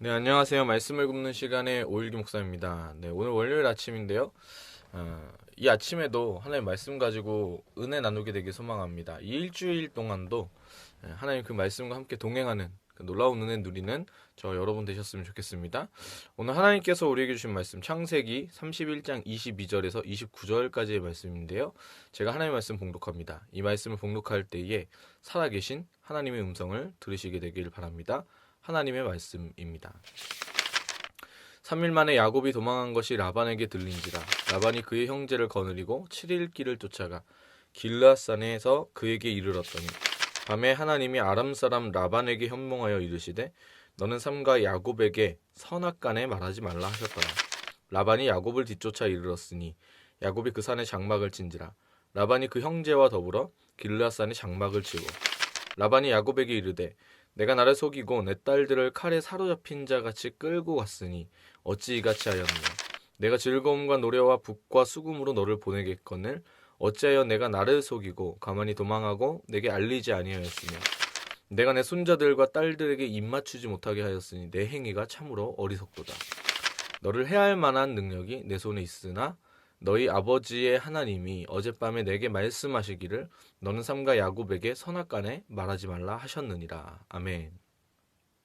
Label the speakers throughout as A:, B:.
A: 네, 안녕하세요. 말씀을 굽는 시간의 오일기 목사입니다. 네, 오늘 월요일 아침인데요. 이 아침에도 하나님 말씀 가지고 은혜 나누게 되길 소망합니다. 이 일주일 동안도 하나님 그 말씀과 함께 동행하는 그 놀라운 은혜 누리는 저 여러분 되셨으면 좋겠습니다. 오늘 하나님께서 우리에게 주신 말씀 창세기 31장 22절에서 29절까지의 말씀인데요. 제가 하나님의 말씀 봉독합니다. 이 말씀을 봉독할 때에 살아계신 하나님의 음성을 들으시게 되길 바랍니다. 하나님의 말씀입니다. 3일 만에 야곱이 도망한 것이 라반에게 들린지라 라반이 그의 형제를 거느리고 7일 길을 쫓아가 길르앗산에서 그에게 이르렀더니 밤에 하나님이 아람 사람 라반에게 현몽하여 이르시되 너는 삼가 야곱에게 선악간에 말하지 말라 하셨더라. 라반이 야곱을 뒤쫓아 이르렀으니 야곱이 그 산에 장막을 친지라 라반이 그 형제와 더불어 길르앗산에 장막을 치고 라반이 야곱에게 이르되 내가 나를 속이고 내 딸들을 칼에 사로잡힌 자 같이 끌고 갔으니 어찌 이같이 하였느냐. 내가 즐거움과 노래와 북과 수금으로 너를 보내겠거늘 어찌하여 내가 나를 속이고 가만히 도망하고 내게 알리지 아니하였으며 내가 내 손자들과 딸들에게 입맞추지 못하게 하였으니 내 행위가 참으로 어리석도다. 너를 해할 만한 능력이 내 손에 있으나 너희 아버지의 하나님이 어젯밤에 내게 말씀하시기를 너는 삼가 야곱에게 선악간에 말하지 말라 하셨느니라. 아멘.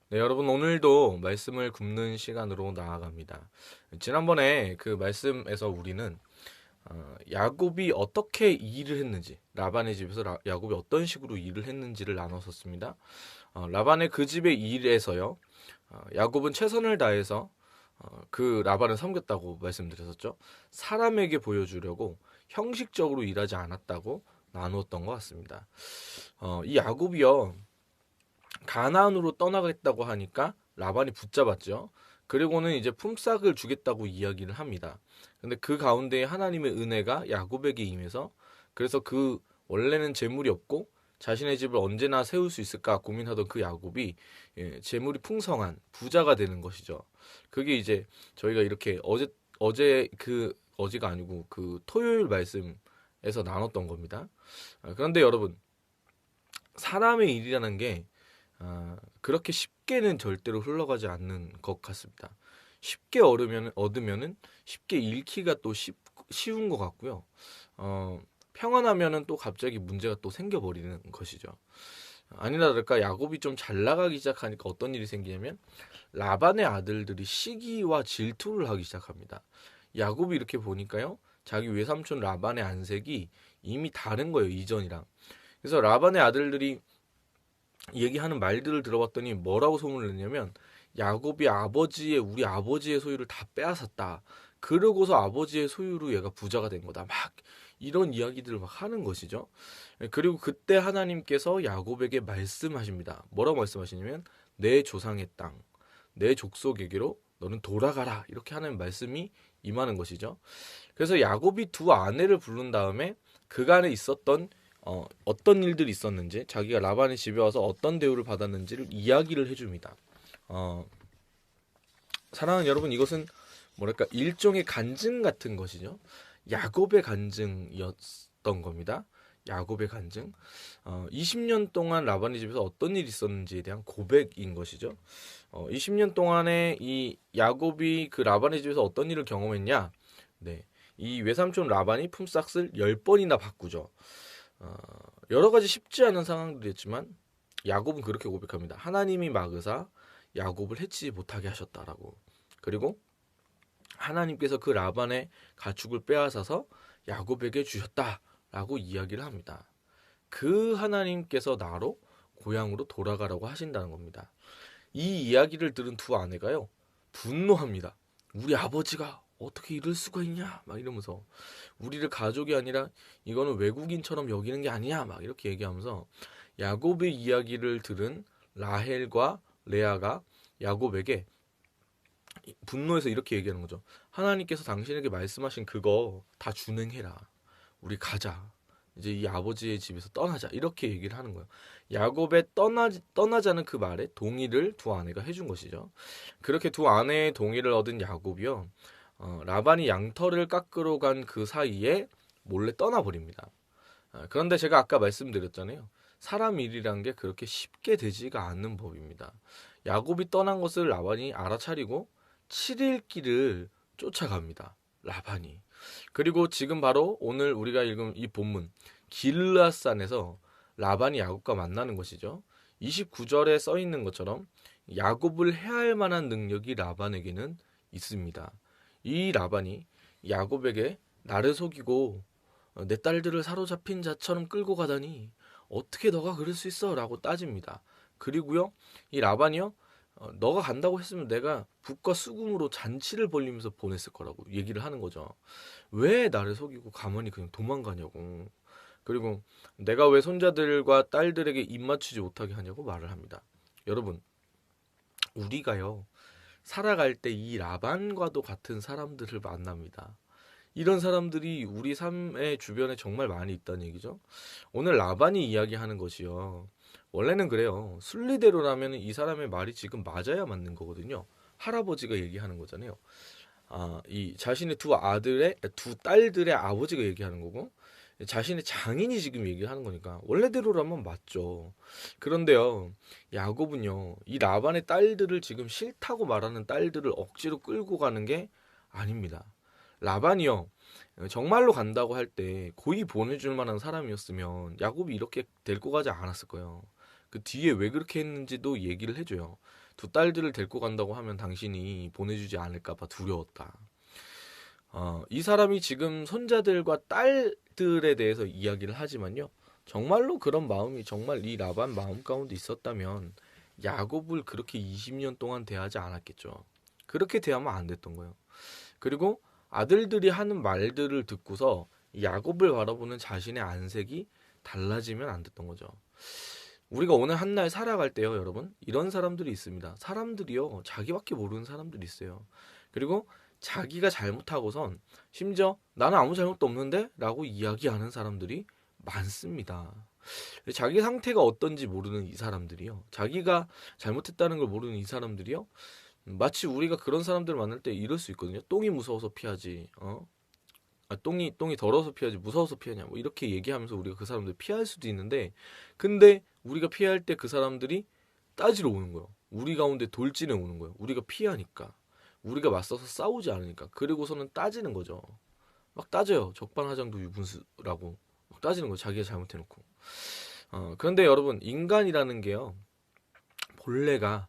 A: 네, 여러분 오늘도 말씀을 굽는 시간으로 나아갑니다. 지난번에 그 말씀에서 우리는 야곱이 어떻게 일을 했는지, 라반의 집에서 야곱이 어떤 식으로 일을 했는지를 나눴었습니다. 라반의 그 집의 일에서요, 야곱은 최선을 다해서 그 라반을 섬겼다고 말씀드렸었죠. 사람에게 보여주려고 형식적으로 일하지 않았다고 나누었던 것 같습니다. 이 야곱이요, 가나안으로 떠나겠다고 하니까 라반이 붙잡았죠. 그리고는 이제 품삯을 주겠다고 이야기를 합니다. 근데 그 가운데 하나님의 은혜가 야곱에게 임해서 그래서 그 원래는 재물이 없고 자신의 집을 언제나 세울 수 있을까 고민하던 그 야곱이 재물이 풍성한 부자가 되는 것이죠. 그게 이제 저희가 이렇게 어제가 아니고 그 토요일 말씀에서 나눴던 겁니다. 그런데 여러분 사람의 일이라는 게 그렇게 쉽게는 절대로 흘러가지 않는 것 같습니다. 쉽게 얻으면은 쉽게 잃기가 또 쉬운 것 같고요. 평안하면은 또 갑자기 문제가 또 생겨버리는 것이죠. 아니나 다를까 야곱이 좀 잘 나가기 시작하니까 어떤 일이 생기냐면 라반의 아들들이 시기와 질투를 하기 시작합니다. 야곱이 이렇게 보니까요. 자기 외삼촌 라반의 안색이 이미 다른 거예요. 이전이랑. 그래서 라반의 아들들이 얘기하는 말들을 들어봤더니 뭐라고 소문을 냈냐면 야곱이 우리 아버지의 소유를 다 빼앗았다. 그러고서 아버지의 소유로 얘가 부자가 된 거다. 막 이런 이야기들을 막 하는 것이죠. 그리고 그때 하나님께서 야곱에게 말씀하십니다. 뭐라고 말씀하시냐면 내 조상의 땅, 내 족속에게로 너는 돌아가라. 이렇게 하는 말씀이 임하는 것이죠. 그래서 야곱이 두 아내를 부른 다음에 그간에 있었던 어떤 일들이 있었는지 자기가 라반의 집에 와서 어떤 대우를 받았는지를 이야기를 해줍니다. 사랑하는 여러분 이것은 뭐랄까 일종의 간증 같은 것이죠. 야곱의 간증이었던 겁니다. 야곱의 간증. 20년 동안 라반의 집에서 어떤 일이 있었는지에 대한 고백인 것이죠. 20년 동안에 이 야곱이 그 라반의 집에서 어떤 일을 경험했냐? 네. 이 외삼촌 라반이 품삯을 10번이나 바꾸죠. 여러 가지 쉽지 않은 상황들이었지만 야곱은 그렇게 고백합니다. 하나님이 막으사 야곱을 해치지 못하게 하셨다라고. 그리고 하나님께서 그 라반의 가축을 빼앗아서 야곱에게 주셨다라고 이야기를 합니다. 그 하나님께서 나로 고향으로 돌아가라고 하신다는 겁니다. 이 이야기를 들은 두 아내가요. 분노합니다. 우리 아버지가 어떻게 이럴 수가 있냐 막 이러면서 우리를 가족이 아니라 이거는 외국인처럼 여기는 게 아니냐 막 이렇게 얘기하면서 야곱의 이야기를 들은 라헬과 레아가 야곱에게 분노해서 이렇게 얘기하는 거죠. 하나님께서 당신에게 말씀하신 그거 다 준행해라. 우리 가자. 이제 이 아버지의 집에서 떠나자. 이렇게 얘기를 하는 거예요. 야곱의 떠나자는 그 말에 동의를 두 아내가 해준 것이죠. 그렇게 두 아내의 동의를 얻은 야곱이요. 라반이 양털을 깎으러 간 그 사이에 몰래 떠나버립니다. 그런데 제가 아까 말씀드렸잖아요. 사람 일이란 게 그렇게 쉽게 되지가 않는 법입니다. 야곱이 떠난 것을 라반이 알아차리고 7일 길을 쫓아갑니다. 라반이. 그리고 지금 바로 오늘 우리가 읽은 이 본문 길르앗산에서 라반이 야곱과 만나는 것이죠. 29절에 써 있는 것처럼 야곱을 해할 만한 능력이 라반에게는 있습니다. 이 라반이 야곱에게 나를 속이고 내 딸들을 사로잡힌 자처럼 끌고 가다니 어떻게 너가 그럴 수 있어? 라고 따집니다. 그리고요, 이 라반이요, 너가 간다고 했으면 내가 북과 수금으로 잔치를 벌리면서 보냈을 거라고 얘기를 하는 거죠. 왜 나를 속이고 가만히 그냥 도망가냐고. 그리고 내가 왜 손자들과 딸들에게 입 맞추지 못하게 하냐고 말을 합니다. 여러분, 우리가요, 살아갈 때 이 라반과도 같은 사람들을 만납니다. 이런 사람들이 우리 삶의 주변에 정말 많이 있다는 얘기죠. 오늘 라반이 이야기하는 것이요. 원래는 그래요. 순리대로라면 이 사람의 말이 지금 맞아야 맞는 거거든요. 할아버지가 얘기하는 거잖아요. 이 자신의 두 딸들의 아버지가 얘기하는 거고, 자신의 장인이 지금 얘기하는 거니까 원래대로라면 맞죠. 그런데요, 야곱은요, 이 라반의 딸들을 지금 싫다고 말하는 딸들을 억지로 끌고 가는 게 아닙니다. 라반이요, 정말로 간다고 할 때 고이 보내줄 만한 사람이었으면 야곱이 이렇게 데리고 가지 않았을 거예요. 그 뒤에 왜 그렇게 했는지도 얘기를 해줘요. 두 딸들을 데리고 간다고 하면 당신이 보내주지 않을까봐 두려웠다. 이 사람이 지금 손자들과 딸들에 대해서 이야기를 하지만요. 정말로 그런 마음이 정말 이 라반 마음 가운데 있었다면 야곱을 그렇게 20년 동안 대하지 않았겠죠. 그렇게 대하면 안 됐던 거예요. 그리고 아들들이 하는 말들을 듣고서 야곱을 바라보는 자신의 안색이 달라지면 안 됐던 거죠. 우리가 오늘 한날 살아갈 때요, 여러분, 이런 사람들이 있습니다. 사람들이요, 자기밖에 모르는 사람들이 있어요. 그리고 자기가 잘못하고선 심지어 나는 아무 잘못도 없는데? 라고 이야기하는 사람들이 많습니다. 자기 상태가 어떤지 모르는 이 사람들이요. 자기가 잘못했다는 걸 모르는 이 사람들이요. 마치 우리가 그런 사람들 만날 때 이럴 수 있거든요. 똥이 무서워서 피하지. 똥이 더러워서 피하지 무서워서 피하냐. 뭐 이렇게 얘기하면서 우리가 그 사람들 피할 수도 있는데, 근데 우리가 피할 때 그 사람들이 따지러 오는 거예요. 우리 가운데 돌진해 오는 거예요. 우리가 피하니까. 우리가 맞서서 싸우지 않으니까. 그리고서는 따지는 거죠. 막 따져요. 적반하장도 유분수라고 막 따지는 거예요. 자기가 잘못해놓고. 그런데 여러분, 인간이라는 게요, 본래가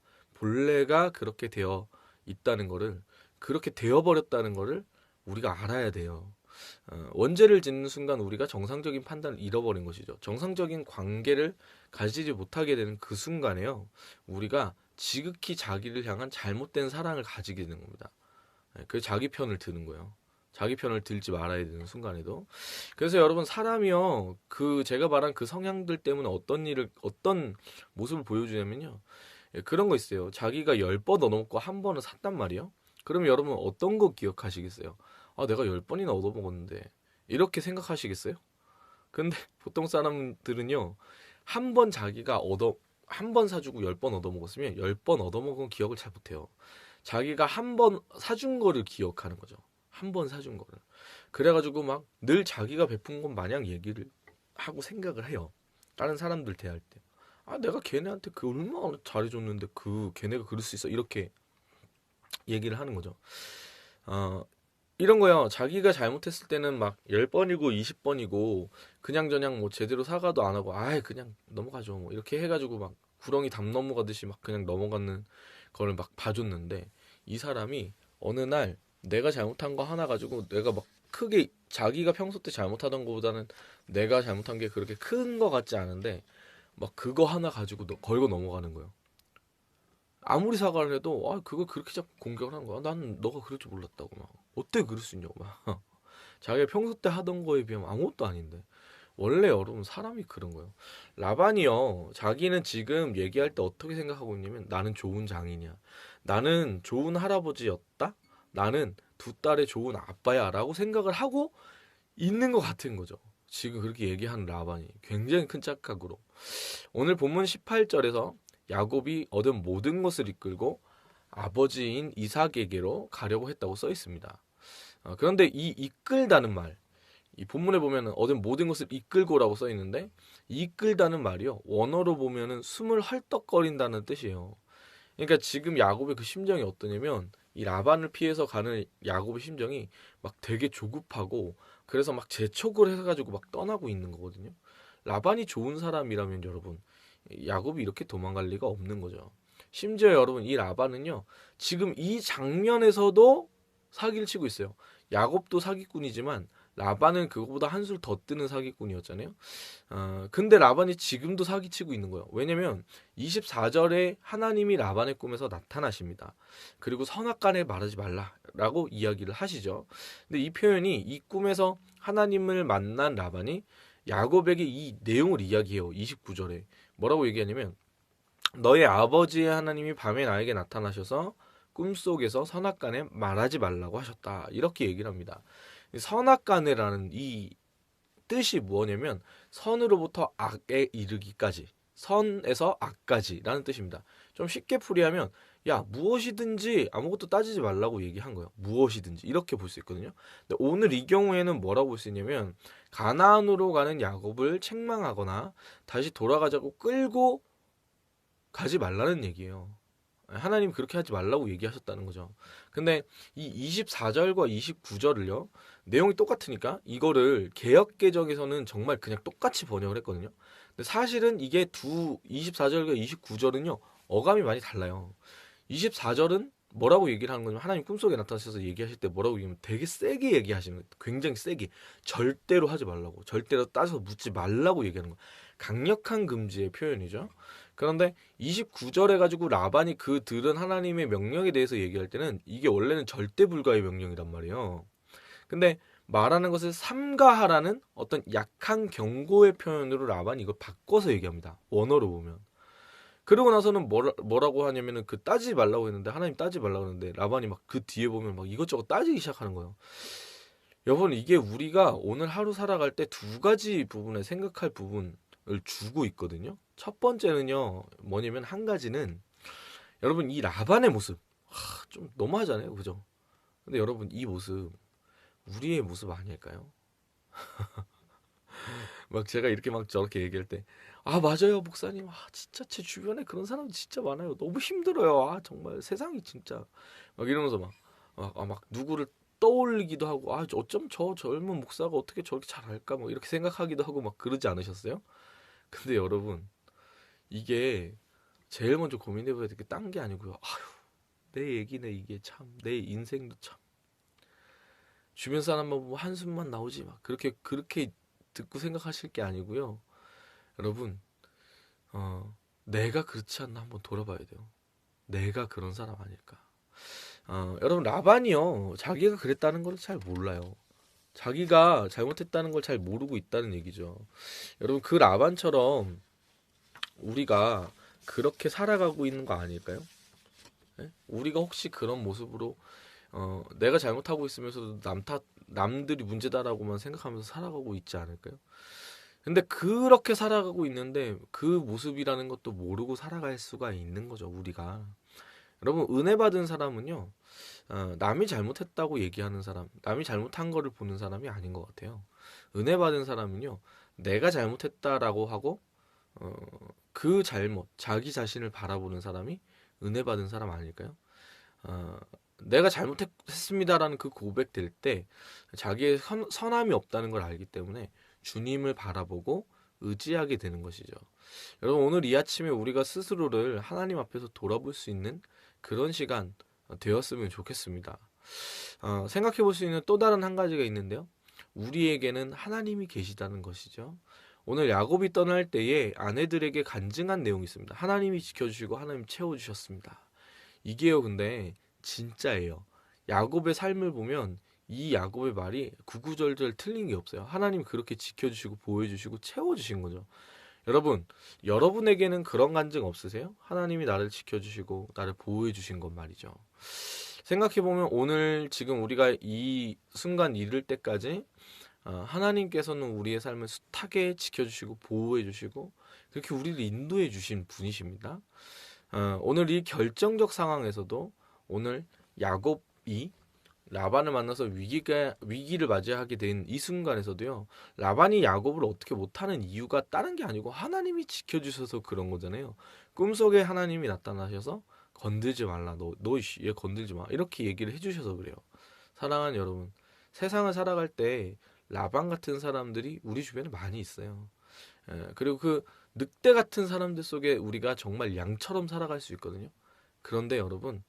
A: 그렇게 되어 있다는 거를, 그렇게 되어버렸다는 거를 우리가 알아야 돼요. 원죄를 짓는 순간 우리가 정상적인 판단을 잃어버린 것이죠. 정상적인 관계를 가지지 못하게 되는 그 순간에요, 우리가 지극히 자기를 향한 잘못된 사랑을 가지게 되는 겁니다. 그 자기 편을 드는 거예요. 자기 편을 들지 말아야 되는 순간에도. 그래서 여러분, 사람이요, 그 제가 말한 그 성향들 때문에 어떤 모습을 보여주냐면요, 그런 거 있어요. 자기가 10번 얻어먹고 한 번은 샀단 말이에요. 그러면 여러분 어떤 거 기억하시겠어요? 내가 10번이나 얻어먹었는데, 이렇게 생각하시겠어요? 근데 보통 사람들은요, 한 번 사주고 10번 얻어먹었으면 10번 얻어먹은 기억을 잘 못해요. 자기가 한 번 사준 거를 기억하는 거죠. 한 번 사준 거를. 그래가지고 막 늘 자기가 베푼 것 마냥 얘기를 하고 생각을 해요. 다른 사람들 대할 때. 내가 걔네한테 그 얼마나 잘해줬는데 걔네가 그럴 수 있어. 이렇게 얘기를 하는 거죠. 이런 거요. 자기가 잘못했을 때는 막 10번이고 20번이고 그냥저냥 뭐 제대로 사과도 안 하고 그냥 넘어가죠. 뭐 이렇게 해가지고 막 구렁이 담 넘어가듯이 막 그냥 넘어가는 거를 막 봐줬는데, 이 사람이 어느 날 내가 잘못한 거 하나 가지고 내가 막 크게, 자기가 평소 때 잘못하던 것보다는 내가 잘못한 게 그렇게 큰 거 같지 않은데 막 그거 하나 가지고 걸고 넘어가는 거예요. 아무리 사과를 해도 그걸 그렇게 자꾸 공격을 하는 거야. 난 너가 그럴 줄 몰랐다고 막. 어때 그럴 수 있냐고 막. 자기가 평소 때 하던 거에 비하면 아무것도 아닌데. 원래 여러분, 사람이 그런 거예요. 라반이요, 자기는 지금 얘기할 때 어떻게 생각하고 있냐면, 나는 좋은 장인이야, 나는 좋은 할아버지였다, 나는 두 딸의 좋은 아빠야 라고 생각을 하고 있는 것 같은 거죠. 지금 그렇게 얘기하는 라반이 굉장히 큰 착각으로. 오늘 본문 18절에서 야곱이 얻은 모든 것을 이끌고 아버지인 이삭에게로 가려고 했다고 써 있습니다. 그런데 이 이끌다는 말, 이 본문에 보면 얻은 모든 것을 이끌고라고 써 있는데, 이끌다는 말이요. 원어로 보면은 숨을 헐떡거린다는 뜻이에요. 그러니까 지금 야곱의 그 심정이 어떠냐면 이 라반을 피해서 가는 야곱의 심정이 막 되게 조급하고 그래서 막 재촉을 해가지고 막 떠나고 있는 거거든요. 라반이 좋은 사람이라면 여러분 야곱이 이렇게 도망갈 리가 없는 거죠. 심지어 여러분 이 라반은요 지금 이 장면에서도 사기를 치고 있어요. 야곱도 사기꾼이지만 라반은 그거보다 한술 더 뜨는 사기꾼이었잖아요. 근데 라반이 지금도 사기치고 있는 거예요. 왜냐면 24절에 하나님이 라반의 꿈에서 나타나십니다. 그리고 선악간에 말하지 말라라고 이야기를 하시죠. 근데 이 표현이 이 꿈에서 하나님을 만난 라반이 야곱에게 이 내용을 이야기해요. 29절에 뭐라고 얘기하냐면 너의 아버지의 하나님이 밤에 나에게 나타나셔서 꿈속에서 선악간에 말하지 말라고 하셨다. 이렇게 얘기를 합니다. 선악간에라는 이 뜻이 뭐냐면 선으로부터 악에 이르기까지 선에서 악까지라는 뜻입니다. 좀 쉽게 풀이하면 야 무엇이든지 아무것도 따지지 말라고 얘기한 거예요. 무엇이든지 이렇게 볼 수 있거든요. 근데 오늘 이 경우에는 뭐라고 볼 수 있냐면 가나안으로 가는 야곱을 책망하거나 다시 돌아가자고 끌고 가지 말라는 얘기예요. 하나님 그렇게 하지 말라고 얘기하셨다는 거죠. 근데 이 24절과 29절을요. 내용이 똑같으니까 이거를 개역개정에서는 정말 그냥 똑같이 번역을 했거든요. 근데 사실은 이게 24절과 29절은요. 어감이 많이 달라요. 24절은 뭐라고 얘기를 하는 거냐면 하나님 꿈속에 나타나셔서 얘기하실 때 뭐라고 얘기하면 되게 세게 얘기하시는 거예요. 굉장히 세게. 절대로 하지 말라고. 절대로 따져서 묻지 말라고 얘기하는 거예요. 강력한 금지의 표현이죠. 그런데 29절에 가지고 라반이 그 들은 하나님의 명령에 대해서 얘기할 때는 이게 원래는 절대 불가의 명령이란 말이에요. 근데 말하는 것을 삼가하라는 어떤 약한 경고의 표현으로 라반이 이걸 바꿔서 얘기합니다. 원어로 보면. 그러고 나서는 뭐라고 하냐면은 그 따지지 말라고 했는데 하나님 따지지 말라고 했는데 라반이 막 그 뒤에 보면 막 이것저것 따지기 시작하는 거예요. 여러분 이게 우리가 오늘 하루 살아갈 때 두 가지 부분에 생각할 부분을 주고 있거든요. 첫 번째는요 뭐냐면 한 가지는 여러분 이 라반의 모습 좀 너무하잖아요, 그죠? 근데 여러분 이 모습 우리의 모습 아닐까요? 막 제가 이렇게 막 저렇게 얘기할 때 아 맞아요 목사님 진짜 제 주변에 그런 사람 진짜 많아요 너무 힘들어요 정말 세상이 진짜 막 이러면서 막 누구를 떠올리기도 하고 어쩜 저 젊은 목사가 어떻게 저렇게 잘할까 뭐 이렇게 생각하기도 하고 막 그러지 않으셨어요? 근데 여러분 이게 제일 먼저 고민해봐야 될 게 딴 게 아니고요 내 얘기네 이게 참 내 인생도 참 주변 사람만 보면 한숨만 나오지 막 그렇게 듣고 생각하실 게 아니고요 여러분 내가 그렇지 않나 한번 돌아봐야 돼요. 내가 그런 사람 아닐까. 여러분 라반이요. 자기가 그랬다는 걸 잘 몰라요. 자기가 잘못했다는 걸 잘 모르고 있다는 얘기죠. 여러분 그 라반처럼 우리가 그렇게 살아가고 있는 거 아닐까요? 네? 우리가 혹시 그런 모습으로 내가 잘못하고 있으면서도 남들이 문제다라고만 생각하면서 살아가고 있지 않을까요? 근데 그렇게 살아가고 있는데 그 모습이라는 것도 모르고 살아갈 수가 있는 거죠, 우리가. 여러분, 은혜 받은 사람은요, 남이 잘못했다고 얘기하는 사람, 남이 잘못한 거를 보는 사람이 아닌 것 같아요. 은혜 받은 사람은요, 내가 잘못했다라고 하고, 어, 그 잘못, 자기 자신을 바라보는 사람이 은혜 받은 사람 아닐까요? 어, 내가 잘못했습니다라는 그 고백될 때 자기의 선함이 없다는 걸 알기 때문에 주님을 바라보고 의지하게 되는 것이죠. 여러분 오늘 이 아침에 우리가 스스로를 하나님 앞에서 돌아볼 수 있는 그런 시간 되었으면 좋겠습니다. 생각해 볼 수 있는 또 다른 한 가지가 있는데요. 우리에게는 하나님이 계시다는 것이죠. 오늘 야곱이 떠날 때에 아내들에게 간증한 내용이 있습니다. 하나님이 지켜주시고 하나님 채워주셨습니다. 이게요, 근데 진짜예요. 야곱의 삶을 보면 이 야곱의 말이 구구절절 틀린 게 없어요. 하나님 그렇게 지켜주시고 보호해주시고 채워주신 거죠. 여러분, 여러분에게는 그런 간증 없으세요? 하나님이 나를 지켜주시고 나를 보호해주신 것 말이죠. 생각해보면 오늘 지금 우리가 이 순간 이를 때까지 하나님께서는 우리의 삶을 숱하게 지켜주시고 보호해주시고 그렇게 우리를 인도해주신 분이십니다. 오늘 이 결정적 상황에서도 오늘 야곱이 라반을 만나서 위기를 맞이하게 된 이 순간에서도요. 라반이 야곱을 어떻게 못하는 이유가 다른 게 아니고 하나님이 지켜주셔서 그런 거잖아요. 꿈속에 하나님이 나타나셔서 건들지 말라. 얘 건들지 마. 이렇게 얘기를 해주셔서 그래요. 사랑하는 여러분, 세상을 살아갈 때 라반 같은 사람들이 우리 주변에 많이 있어요. 그리고 그 늑대 같은 사람들 속에 우리가 정말 양처럼 살아갈 수 있거든요. 그런데 여러분,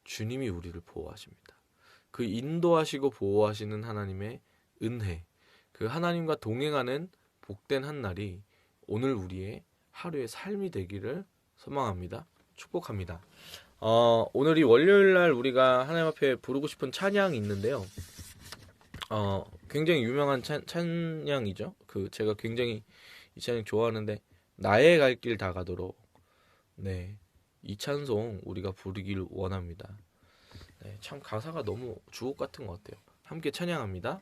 A: 주님이 우리를 보호하십니다. 그 인도하시고 보호하시는 하나님의 은혜, 그 하나님과 동행하는 복된 한 날이 오늘 우리의 하루의 삶이 되기를 소망합니다. 축복합니다. 오늘이 월요일 날 우리가 하나님 앞에 부르고 싶은 찬양이 있는데요. 굉장히 유명한 찬양이죠. 제가 굉장히 이 찬양 좋아하는데, 나의 갈 길 다 가도록. 네, 이 찬송 우리가 부르길 원합니다. 네, 참 가사가 너무 주옥 같은 것 같아요. 함께 찬양합니다.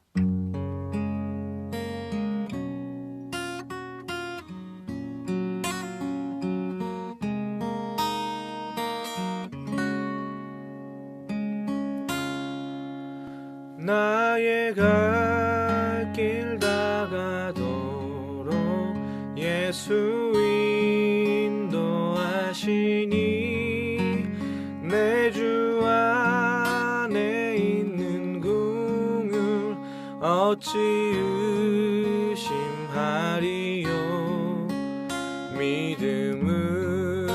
A: 나의 갈 길 다 가도록 예수 인도하시니 내 주 안에 있는 긍휼 어찌 의심하리요. 믿음으로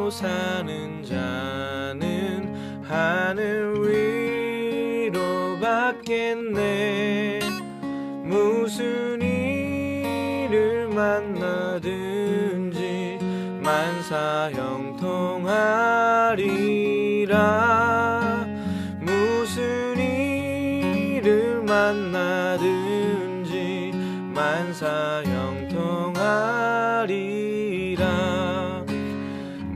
A: 사는 자는 하늘 위로 받겠네. 무슨 일을 만나든지 만사 형통하리라. 무슨 일을 만나든지 만사 형통하리라.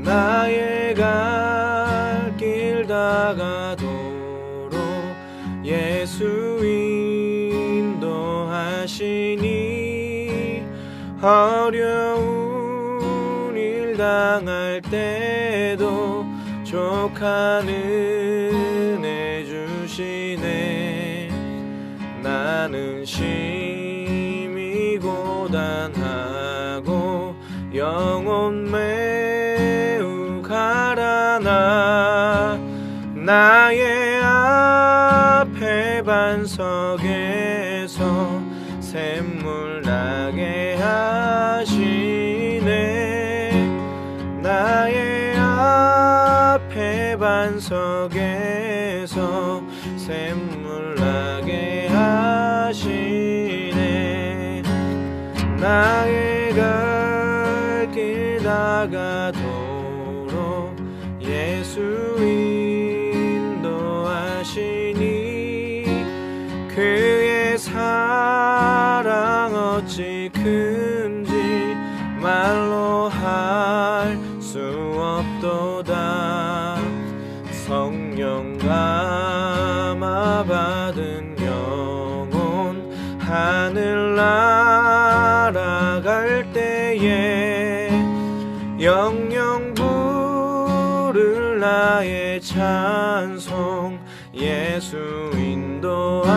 A: 나의 갈 길 다 가도록 예수 인도하시니 어려운 일 당할 때도 족한 은혜 주시네. 나는 심히 고단하고 영혼 매우 가라나. 나의 앞에 반석에서 샘물 나게 하시네. 나의 앞에 반석에서 샘물 나게 하시네. 나의 갈 길 다 가도록 예수 인도하시니 그의 사랑 어찌 큰지 말로 할 수 없도다. 성령 감화 받은 영혼 하늘 날아갈 때에 영영 부를 나의 찬송 예수 인도하셨네.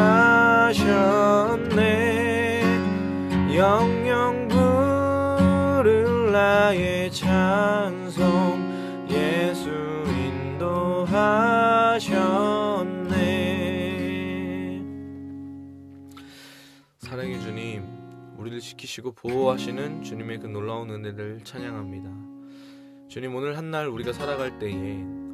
A: 영영 부를 나의 찬송 예수 인도하셨네. 사랑의 주님, 우리를 지키시고 보호하시는 주님의 그 놀라운 은혜를 찬양합니다. 주님, 오늘 한날 우리가 살아갈 때에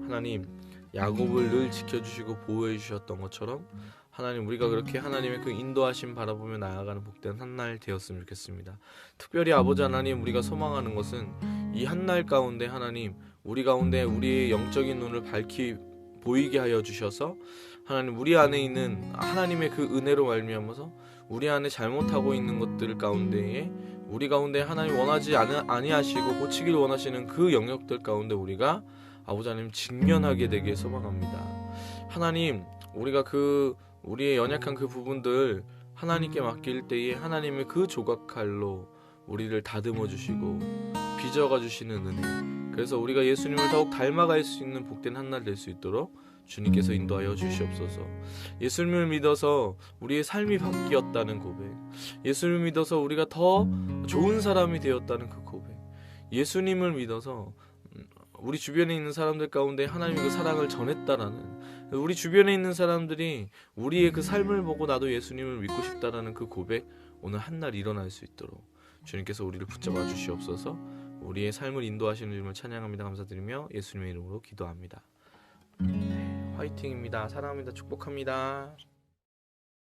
A: 하나님 야곱을 늘 지켜주시고 보호해 주셨던 것처럼 하나님 우리가 그렇게 하나님의 그 인도하심 바라보며 나아가는 복된 한날 되었으면 좋겠습니다. 특별히 아버지 하나님, 우리가 소망하는 것은 이 한날 가운데 하나님 우리 가운데 우리의 영적인 눈을 밝히 보이게 하여 주셔서 하나님 우리 안에 있는 하나님의 그 은혜로 말미암아서 우리 안에 잘못하고 있는 것들 가운데에 우리 가운데 하나님 원하지 아니하시고 고치길 원하시는 그 영역들 가운데 우리가 아버지 하나님 직면하게 되길 소망합니다. 하나님 우리가 우리의 연약한 그 부분들 하나님께 맡길 때에 하나님의 그 조각칼로 우리를 다듬어 주시고 빚어가 주시는 은혜, 그래서 우리가 예수님을 더욱 닮아갈 수 있는 복된 한날 될 수 있도록 주님께서 인도하여 주시옵소서. 예수님을 믿어서 우리의 삶이 바뀌었다는 고백, 예수님을 믿어서 우리가 더 좋은 사람이 되었다는 그 고백, 예수님을 믿어서 우리 주변에 있는 사람들 가운데 하나님의 그 사랑을 전했다라는, 우리 주변에 있는 사람들이 우리의 그 삶을 보고 나도 예수님을 믿고 싶다라는 그 고백, 오늘 한날 일어날 수 있도록 주님께서 우리를 붙잡아 주시옵소서. 우리의 삶을 인도하시는 주님을 찬양합니다. 감사드리며 예수님의 이름으로 기도합니다. 네, 화이팅입니다. 사랑합니다. 축복합니다.